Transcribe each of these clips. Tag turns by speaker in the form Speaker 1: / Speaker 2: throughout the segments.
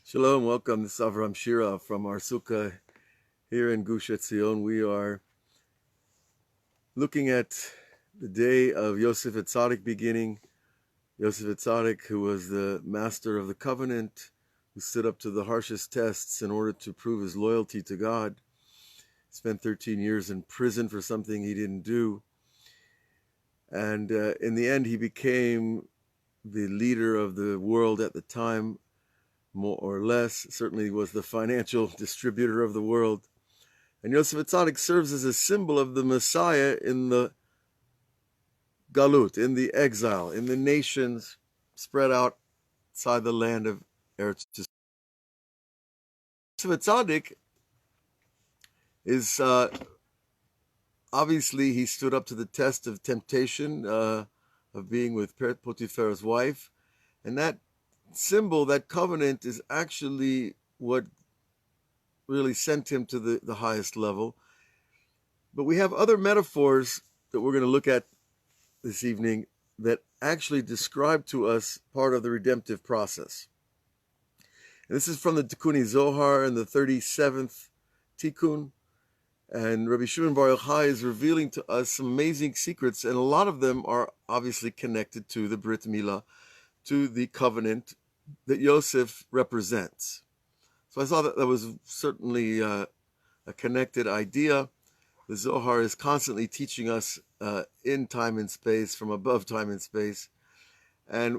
Speaker 1: Shalom, welcome. This is Avraham Shira from our Sukkah here in Gush Etzion. We are looking at the day of Yosef HaTzaddik beginning. Yosef HaTzaddik, who was the master of the covenant, who stood up to the harshest tests in order to prove his loyalty to God. Spent 13 years in prison for something he didn't do. And in the end, he became the leader of the world at the time, more or less. Certainly was the financial distributor of the world. And Yosef HaTzaddik serves as a symbol of the Messiah in the Galut, in the exile, in the nations spread out outside the land of Eretz Yisrael. Yosef HaTzaddik is, obviously, he stood up to the test of temptation, of being with Potiphar's wife. And that symbol, that covenant, is actually what really sent him to the highest level. But we have other metaphors that we're going to look at this evening that actually describe to us part of the redemptive process. And this is from the Tikkunei Zohar in the 37th Tikun. And Rabbi Shimon Bar Yochai is revealing to us some amazing secrets, and a lot of them are obviously connected to the Brit Milah, to the covenant that Yosef represents. So I saw that was certainly a connected idea. The Zohar is constantly teaching us in time and space, from above time and space. And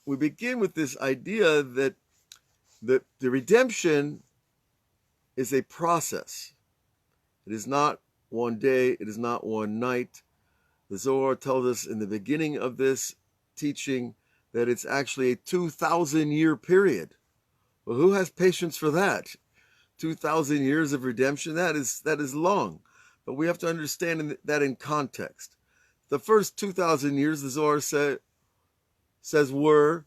Speaker 1: we begin with this idea that the redemption is a process. It is not one day, it is not one night. The Zohar tells us in the beginning of this teaching that it's actually a 2,000-year period. Well, who has patience for that? 2,000 years of redemption, that is long. But we have to understand that in context. The first 2,000 years, the Zohar says, were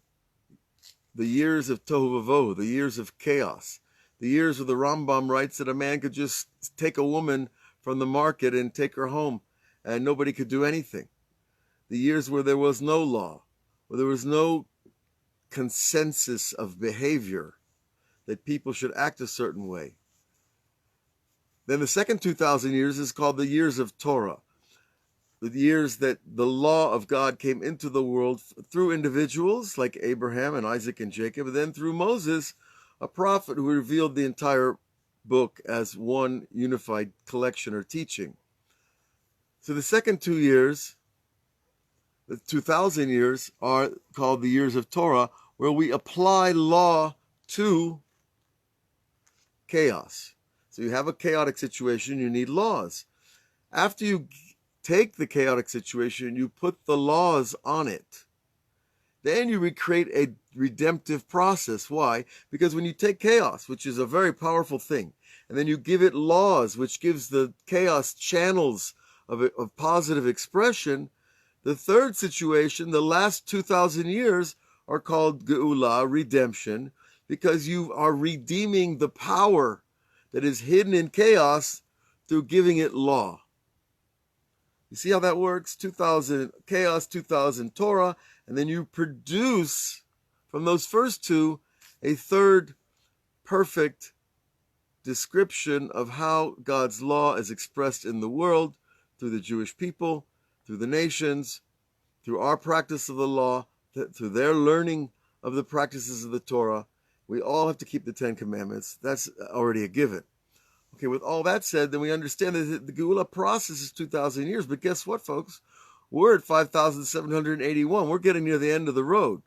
Speaker 1: the years of Tohu Vavohu, the years of chaos, the years where the Rambam writes that a man could just take a woman from the market and take her home, and nobody could do anything. The years where there was no law, where there was no consensus of behavior, that people should act a certain way. Then the second 2,000 years is called the Years of Torah, the years that the law of God came into the world through individuals like Abraham and Isaac and Jacob, and then through Moses, a prophet who revealed the entire book as one unified collection or teaching. So the second 2 years, the 2,000 years, are called the Years of Torah, where we apply law to chaos. So you have a chaotic situation, you need laws. After you take the chaotic situation, you put the laws on it. Then you recreate a redemptive process. Why? Because when you take chaos, which is a very powerful thing, and then you give it laws, which gives the chaos channels of positive expression, the third situation, the last 2,000 years, are called Geula, redemption, because you are redeeming the power that is hidden in chaos through giving it law. You see how that works? 2,000 chaos, 2,000 Torah, and then you produce from those first two a third perfect description of how God's law is expressed in the world through the Jewish people, through the nations, through our practice of the law, through their learning of the practices of the Torah. We all have to keep the 10 Commandments. That's already a given. Okay, with all that said, then we understand that the Geula process is 2,000 years. But guess what, folks? We're at 5,781. We're getting near the end of the road.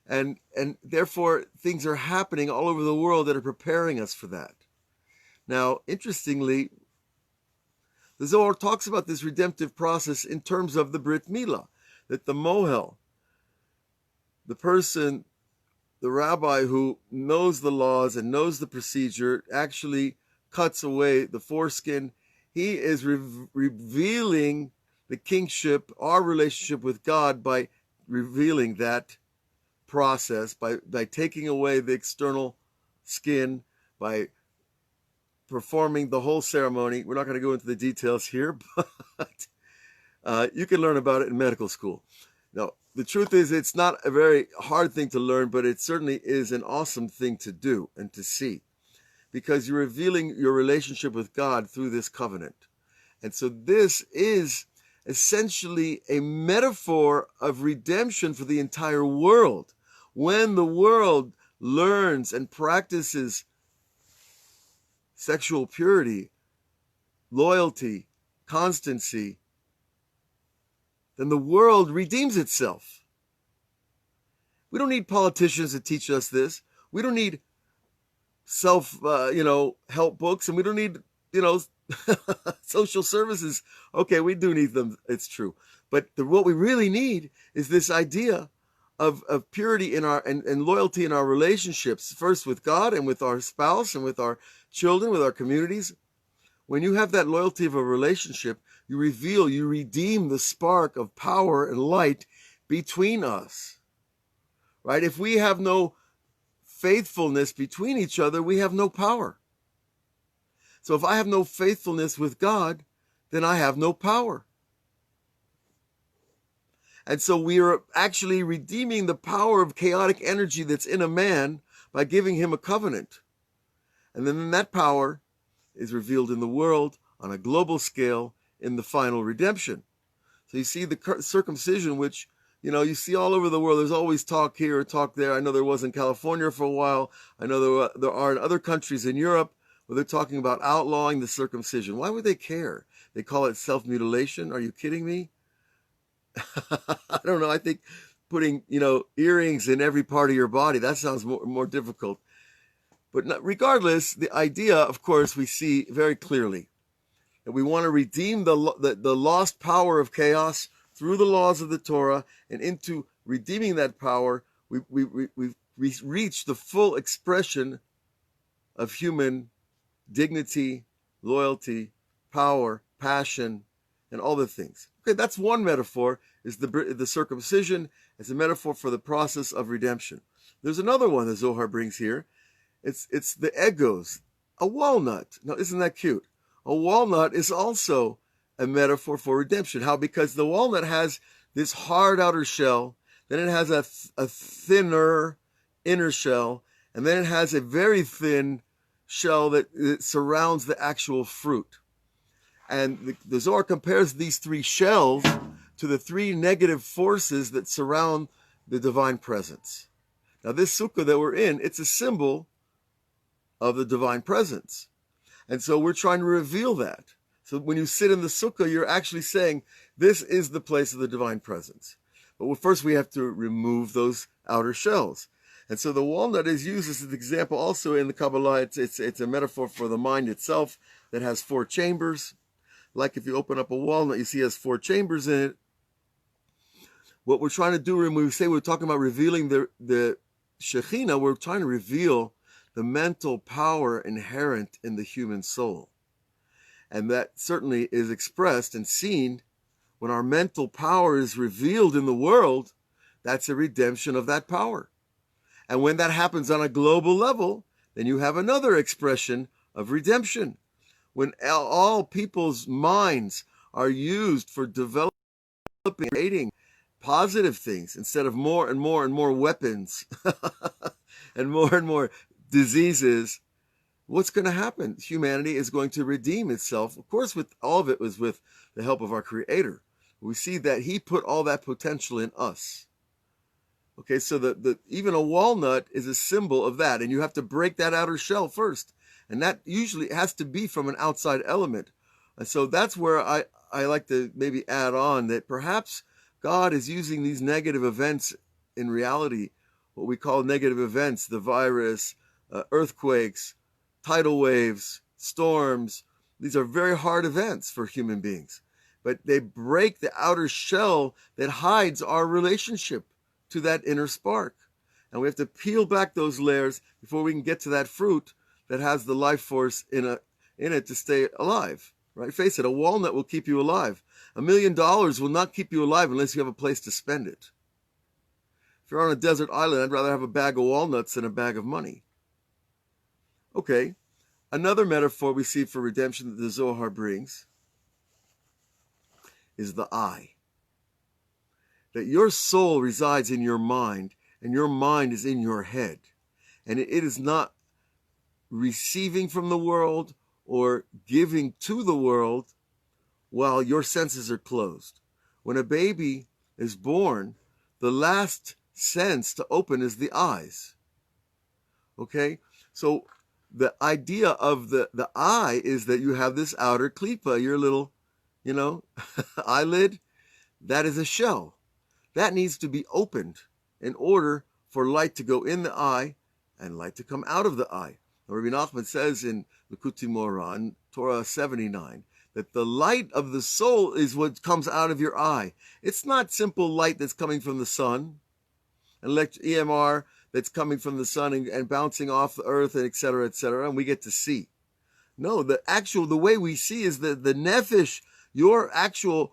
Speaker 1: And therefore, things are happening all over the world that are preparing us for that. Now, interestingly, the Zohar talks about this redemptive process in terms of the Brit Milah, that the Mohel, the person, the rabbi who knows the laws and knows the procedure, actually cuts away the foreskin. He is revealing the kingship, our relationship with God, by revealing that process, by taking away the external skin, by performing the whole ceremony. We're not going to go into the details here, but you can learn about it in medical school. Now, the truth is, it's not a very hard thing to learn, but it certainly is an awesome thing to do and to see, because you're revealing your relationship with God through this covenant. And so this is essentially a metaphor of redemption for the entire world. When the world learns and practices sexual purity, loyalty, constancy, then the world redeems itself. We don't need politicians to teach us this. We don't need help books, and we don't need, social services. Okay, we do need them, it's true. But what we really need is this idea of purity in our and loyalty in our relationships, first with God and with our spouse and with our children, with our communities. When you have that loyalty of a relationship, you redeem the spark of power and light between us, right? If we have no faithfulness between each other, we have no power. So if I have no faithfulness with God, then I have no power. And so we are actually redeeming the power of chaotic energy that's in a man by giving him a covenant. And then that power is revealed in the world on a global scale in the final redemption. So you see the circumcision, which, you see all over the world. There's always talk here, talk there. I know there was in California for a while. I know there are in other countries in Europe where they're talking about outlawing the circumcision. Why would they care? They call it self-mutilation. Are you kidding me? I don't know. I think putting, earrings in every part of your body, that sounds more difficult. But regardless, the idea, of course, we see very clearly that we want to redeem the lost power of chaos through the laws of the Torah, and into redeeming that power, we reach the full expression of human dignity, loyalty, power, passion, and all the things. Okay, that's one metaphor, is the circumcision as a metaphor for the process of redemption. There's another one the Zohar brings here. It's the egos, a walnut. Now, isn't that cute? A walnut is also a metaphor for redemption. How? Because the walnut has this hard outer shell, then it has a thinner inner shell, and then it has a very thin shell that surrounds the actual fruit. And the Zohar compares these three shells to the three negative forces that surround the divine presence. Now, this Sukkah that we're in, it's a symbol of the divine presence. And so we're trying to reveal that. So when you sit in the Sukkah, you're actually saying, this is the place of the divine presence. But first we have to remove those outer shells. And so the walnut is used as an example also in the Kabbalah. It's a metaphor for the mind itself that has 4 chambers. Like if you open up a walnut, you see it has 4 chambers in it. What we're trying to do when we say we're talking about revealing the Shekhinah, we're trying to reveal the mental power inherent in the human soul. And that certainly is expressed and seen when our mental power is revealed in the world. That's a redemption of that power. And when that happens on a global level, then you have another expression of redemption. When all people's minds are used for developing, creating positive things instead of more and more and more weapons and more diseases, what's going to happen? Humanity is going to redeem itself. Of course, with all of it was with the help of our Creator. We see that He put all that potential in us. Okay, so even a walnut is a symbol of that, and you have to break that outer shell first, and that usually has to be from an outside element. And so that's where I like to maybe add on that perhaps God is using these negative events in reality, what we call negative events, the virus, earthquakes, tidal waves, storms. These are very hard events for human beings, but they break the outer shell that hides our relationship to that inner spark. And we have to peel back those layers before we can get to that fruit that has the life force in it to stay alive. Right? Face it, a walnut will keep you alive. $1 million will not keep you alive unless you have a place to spend it. If you're on a desert island, I'd rather have a bag of walnuts than a bag of money. Okay, another metaphor we see for redemption that the Zohar brings is the eye. that your soul resides in your mind, and your mind is in your head. And it is not receiving from the world or giving to the world while your senses are closed. When a baby is born, the last sense to open is the eyes. Okay? So the idea of the eye is that you have this outer klipa, your little, eyelid. That is a shell. That needs to be opened in order for light to go in the eye and light to come out of the eye. Rabbi Nachman says in Likutei Moharan, Torah 79, that the light of the soul is what comes out of your eye. It's not simple light that's coming from the sun, EMR that's coming from the sun and bouncing off the earth, and et cetera, and we get to see. No, the way we see is the nefesh, your actual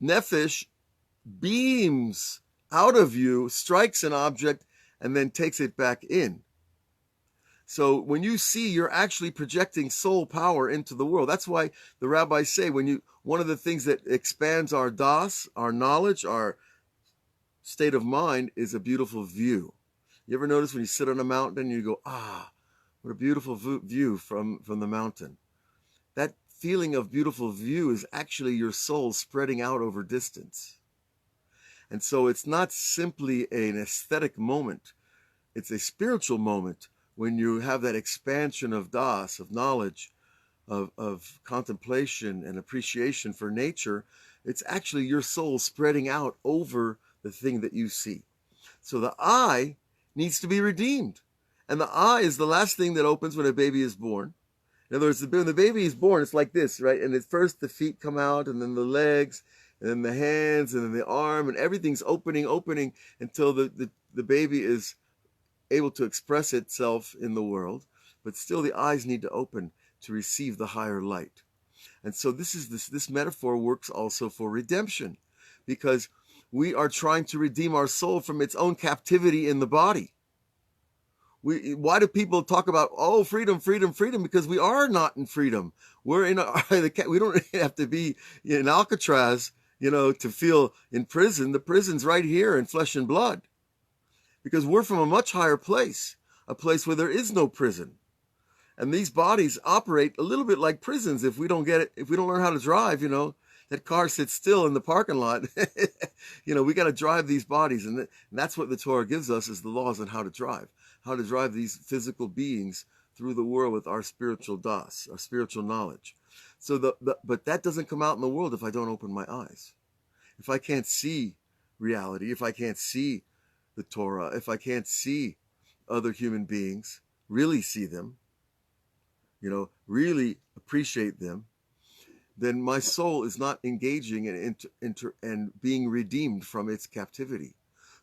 Speaker 1: nefesh beams out of you, strikes an object, and then takes it back in. So when you see, you're actually projecting soul power into the world. That's why the rabbis say one of the things that expands our das, our knowledge, our state of mind, is a beautiful view. You ever notice when you sit on a mountain and you go, what a beautiful view from the mountain? That feeling of beautiful view is actually your soul spreading out over distance. And so it's not simply an aesthetic moment. It's a spiritual moment when you have that expansion of das, of knowledge, of contemplation and appreciation for nature. It's actually your soul spreading out over the thing that you see. So the eye needs to be redeemed. And the eye is the last thing that opens when a baby is born. In other words, when the baby is born, it's like this, right? And at first the feet come out, and then the legs, and then the hands, and then the arm, and everything's opening until the baby is able to express itself in the world. But still the eyes need to open to receive the higher light. And so this metaphor works also for redemption, because we are trying to redeem our soul from its own captivity in the body. Why do people talk about, freedom, freedom, freedom? Because we are not in freedom. We're we don't have to be in Alcatraz, to feel in prison. The prison's right here in flesh and blood, because we're from a much higher place, a place where there is no prison. And these bodies operate a little bit like prisons. If we don't get it, if we don't learn how to drive, that car sits still in the parking lot. We got to drive these bodies. And that's what the Torah gives us, is the laws on how to drive these physical beings through the world with our spiritual das, our spiritual knowledge. So but that doesn't come out in the world if I don't open my eyes. If I can't see reality, if I can't see the Torah, if I can't see other human beings, really see them, really appreciate them, then my soul is not engaging and being redeemed from its captivity.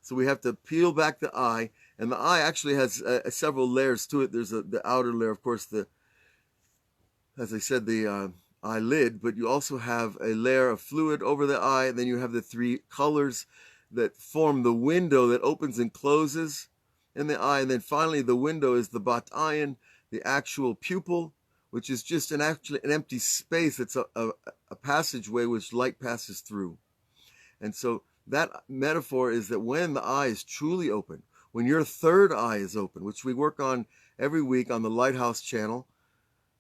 Speaker 1: So we have to peel back the eye, and the eye actually has several layers to it. There's the outer layer, of course, as I said, the eyelid, but you also have a layer of fluid over the eye, and then you have the three colors that form the window that opens and closes in the eye. And then finally, the window is the bat ayin, the actual pupil, which is just an empty space. It's a passageway which light passes through. And so that metaphor is that when the eye is truly open, when your third eye is open, which we work on every week on the Lighthouse channel,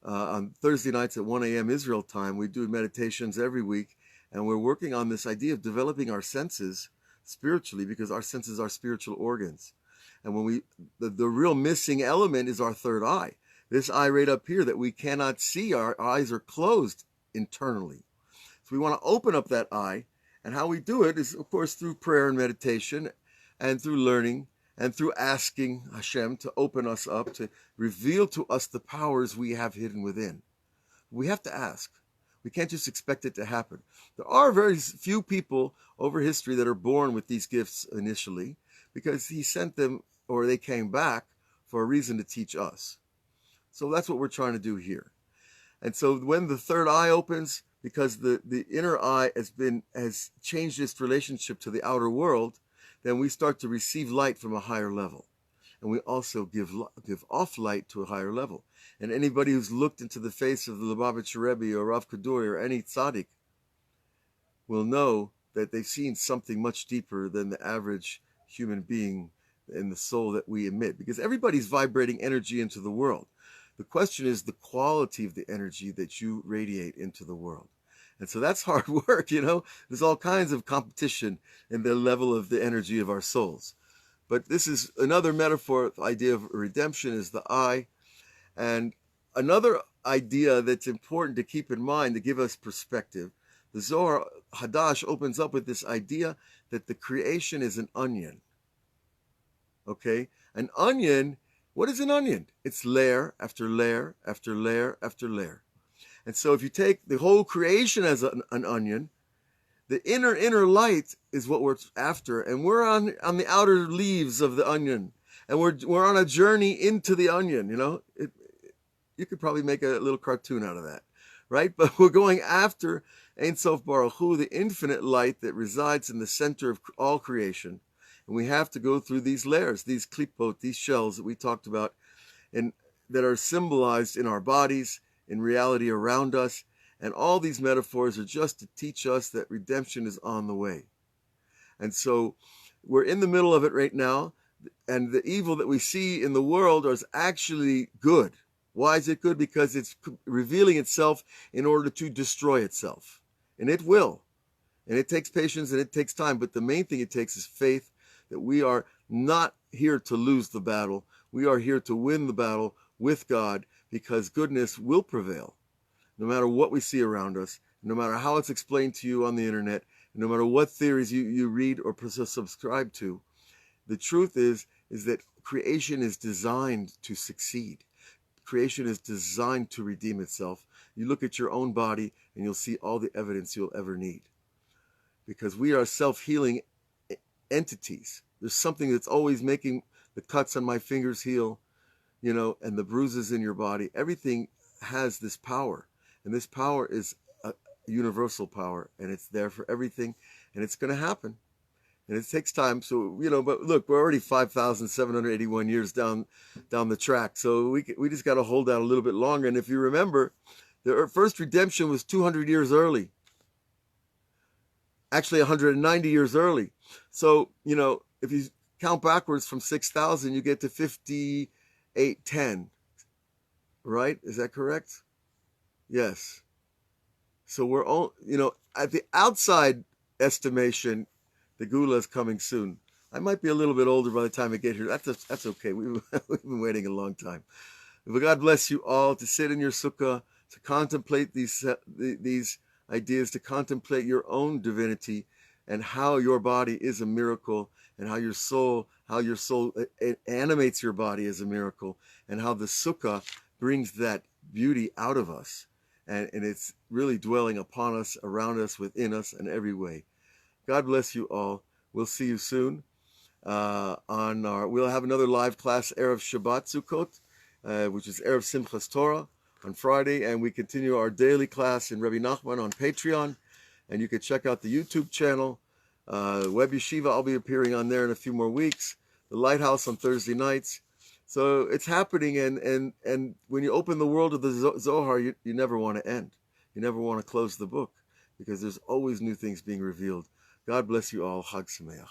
Speaker 1: on Thursday nights at 1 a.m. Israel time, we do meditations every week, and we're working on this idea of developing our senses spiritually, because our senses are spiritual organs. And when the real missing element is our third eye. This eye right up here that we cannot see, our eyes are closed internally. So we want to open up that eye, and how we do it is, of course, through prayer and meditation, and through learning, and through asking Hashem to open us up, to reveal to us the powers we have hidden within. We have to ask. We can't just expect it to happen. There are very few people over history that are born with these gifts initially, because he sent them, or they came back for a reason to teach us. So that's what we're trying to do here. And so when the third eye opens, because the inner eye has changed its relationship to the outer world, then we start to receive light from a higher level. And we also give off light to a higher level. And anybody who's looked into the face of the Lubavitcher Rebbe or Rav Kaduri or any tzaddik will know that they've seen something much deeper than the average human being and the soul that we emit, because everybody's vibrating energy into the world. The question is the quality of the energy that you radiate into the world. And so that's hard work, There's all kinds of competition in the level of the energy of our souls. But this is another metaphor. The idea of redemption is the I. And another idea that's important to keep in mind to give us perspective, the Zohar Hadash opens up with this idea that the creation is an onion. Okay? An onion, what is an onion? It's layer after layer after layer after layer. And so if you take the whole creation as an onion, the inner light is what we're after. And we're on the outer leaves of the onion. And we're on a journey into the onion, You could probably make a little cartoon out of that, right? But we're going after Ein Sof Baruch Hu, the infinite light that resides in the center of all creation. And we have to go through these layers, these klipot, these shells that we talked about, and that are symbolized in our bodies, in reality around us. And all these metaphors are just to teach us that redemption is on the way. And so we're in the middle of it right now. And the evil that we see in the world is actually good. Why is it good? Because it's revealing itself in order to destroy itself. And it will. And it takes patience and it takes time. But the main thing it takes is faith that we are not here to lose the battle. We are here to win the battle with God, because goodness will prevail. No matter what we see around us, no matter how it's explained to you on the internet, no matter what theories you read or subscribe to, the truth is that creation is designed to succeed. Creation is designed to redeem itself. You look at your own body and you'll see all the evidence you'll ever need. Because we are self-healing entities. There's something that's always making the cuts on my fingers heal, and the bruises in your body. Everything has this power. And this power is a universal power. And it's there for everything. And it's going to happen. And it takes time. So, but look, we're already 5,781 years down the track. So we just got to hold out a little bit longer. And if you remember, the first redemption was 200 years early. Actually, 190 years early. So, if you count backwards from 6,000, you get to 5810. Right? Is that correct? Yes. So we're all, at the outside estimation, the Gula is coming soon. I might be a little bit older by the time I get here. That's okay. We've been waiting a long time. But God bless you all to sit in your Sukkah, to contemplate these ideas, to contemplate your own divinity and how your body is a miracle, and how your soul animates your body as a miracle, and how the Sukkah brings that beauty out of us. And it's really dwelling upon us, around us, within us, in every way. God bless you all. We'll see you soon. We'll have another live class, Erev Shabbat Sukkot, which is Erev Simchas Torah on Friday. And we continue our daily class in Rabbi Nachman on Patreon. And you can check out the YouTube channel. Web Yeshiva, I'll be appearing on there in a few more weeks. The Lighthouse on Thursday nights. So it's happening, and when you open the world of the Zohar, you never want to end. You never want to close the book, because there's always new things being revealed. God bless you all. Chag Sameach.